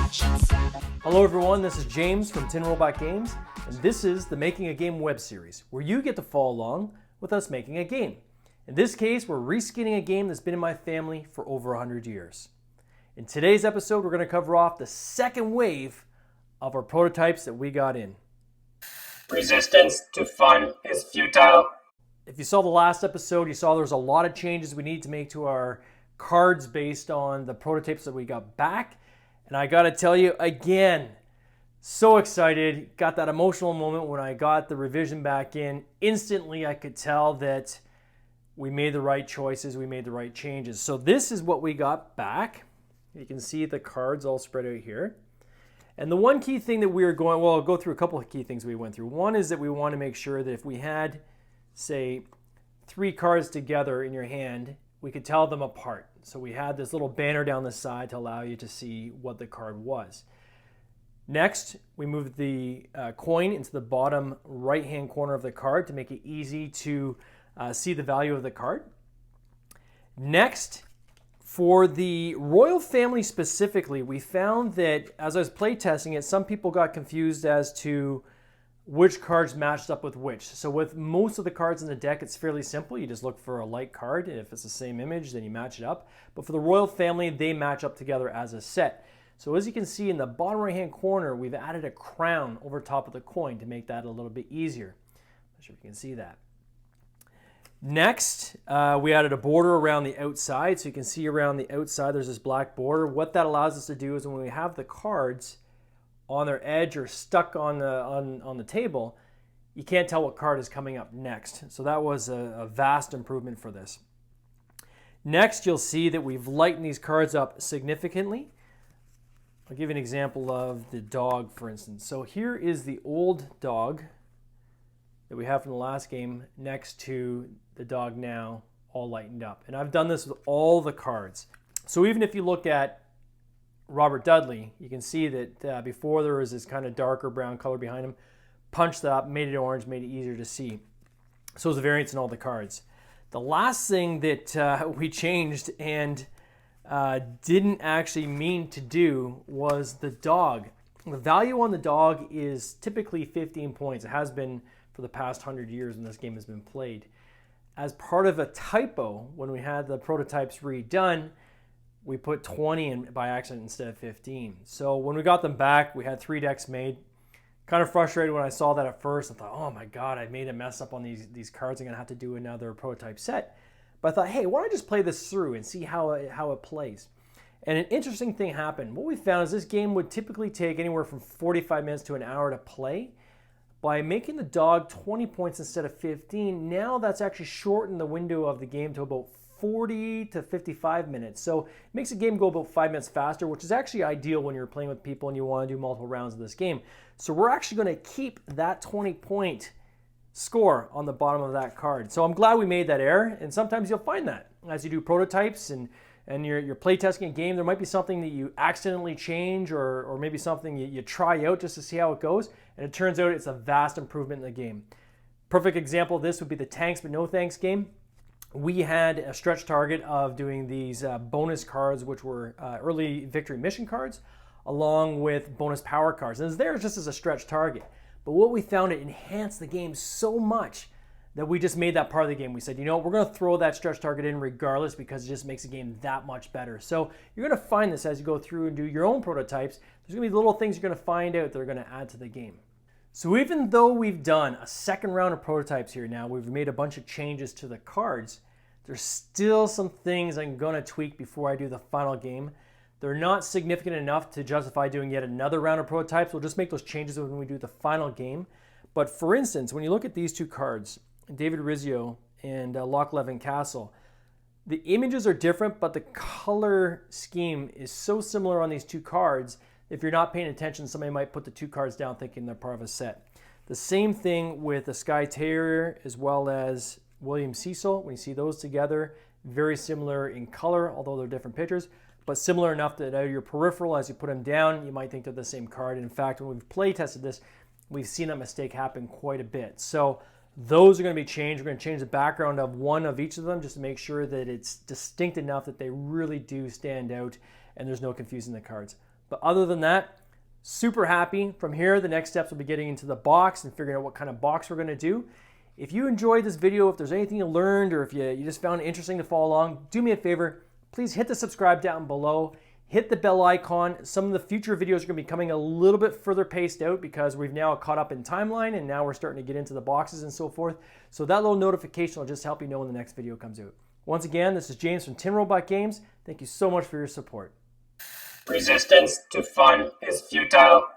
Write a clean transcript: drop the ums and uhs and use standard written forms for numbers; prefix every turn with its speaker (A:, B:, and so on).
A: Hello everyone, this is James from Tin Robot Games, and this is the Making a Game web series, where you get to follow along with us making a game. In this case, we're reskinning a game that's been in my family for over 100 years. In today's episode, we're going to cover off the second wave of our prototypes that we got in.
B: Resistance to fun is futile.
A: If you saw the last episode, you saw there was a lot of changes we need to make to our cards based on the prototypes that we got back. And I gotta tell you again, so excited, got that emotional moment when I got the revision back in. Instantly I could tell that we made the right choices, we made the right changes. So this is what we got back. You can see the cards all spread out here. And the one key thing that we were going, well, I'll go through a couple of key things we went through. One is that we want to make sure that if we had, say, 3 cards together in your hand, we could tell them apart. So we had this little banner down the side to allow you to see what the card was. Next, we moved the coin into the bottom right-hand corner of the card to make it easy to see the value of the card. Next, for the royal family specifically, we found that as I was playtesting it, some people got confused as to which cards matched up with which. So with most of the cards in the deck, it's fairly simple. You just look for a light card, and if it's the same image, then you match it up. But for the royal family, they match up together as a set. So as you can see in the bottom right-hand corner, we've added a crown over top of the coin to make that a little bit easier. I'm not sure if you can see that. Next, we added a border around the outside. So you can see around the outside, there's this black border. What that allows us to do is when we have the cards on their edge or stuck on the table, you can't tell what card is coming up next. So that was a vast improvement for this. Next, you'll see that we've lightened these cards up significantly. I'll give you an example of the dog, for instance. So here is the old dog that we have from the last game next to the dog now, all lightened up. And I've done this with all the cards. So even if you look at Robert Dudley, you can see that before there was this kind of darker brown color behind him, punched that up, made it orange, made it easier to see. So there's a variance in all the cards. The last thing that we changed and didn't actually mean to do was the dog. The value on the dog is typically 15 points. It has been for the past 100 years when this game has been played. As part of a typo, when we had the prototypes redone, we put 20 in by accident instead of 15. So when we got them back, we had 3 decks made. Kind of frustrated when I saw that at first. I thought, oh my God, I made a mess up on these cards. I'm gonna have to do another prototype set. But I thought, hey, why don't I just play this through and see how it plays? And an interesting thing happened. What we found is this game would typically take anywhere from 45 minutes to an hour to play. By making the dog 20 points instead of 15, now that's actually shortened the window of the game to about 40 to 55 minutes. So it makes the game go about 5 minutes faster, which is actually ideal when you're playing with people and you want to do multiple rounds of this game. So we're actually going to keep that 20-point score on the bottom of that card. So I'm glad we made that error, and sometimes you'll find that as you do prototypes and you're playtesting a game, there might be something that you accidentally change or maybe something you try out just to see how it goes, and it turns out it's a vast improvement in the game. Perfect example of this would be the Tanks But No Thanks game. We had a stretch target of doing these bonus cards, which were early victory mission cards, along with bonus power cards. And it's there just as a stretch target. But what we found, it enhanced the game so much that we just made that part of the game. We said, you know, we're going to throw that stretch target in regardless because it just makes the game that much better. So you're going to find this as you go through and do your own prototypes. There's going to be little things you're going to find out that are going to add to the game. So even though we've done a second round of prototypes here now, we've made a bunch of changes to the cards, there's still some things I'm going to tweak before I do the final game. They're not significant enough to justify doing yet another round of prototypes. We'll just make those changes when we do the final game. But for instance, when you look at these 2 cards, David Rizzio and Lochleven Castle, the images are different, but the color scheme is so similar on these 2 cards. If you're not paying attention, somebody might put the 2 cards down thinking they're part of a set. The same thing with the Skye Terrier as well as William Cecil. When you see those together, very similar in color, although they're different pictures, but similar enough that out of your peripheral, as you put them down, you might think they're the same card. And in fact, when we've play tested this, we've seen that mistake happen quite a bit. So those are going to be changed. We're going to change the background of one of each of them just to make sure that it's distinct enough that they really do stand out and there's no confusing the cards. But other than that, super happy. From here, the next steps will be getting into the box and figuring out what kind of box we're going to do. If you enjoyed this video, if there's anything you learned, or if you just found it interesting to follow along, do me a favor, please hit the subscribe down below. Hit the bell icon. Some of the future videos are going to be coming a little bit further paced out because we've now caught up in timeline and now we're starting to get into the boxes and so forth. So that little notification will just help you know when the next video comes out. Once again, this is James from Tin Robot Games. Thank you so much for your support.
B: Resistance to fun is futile.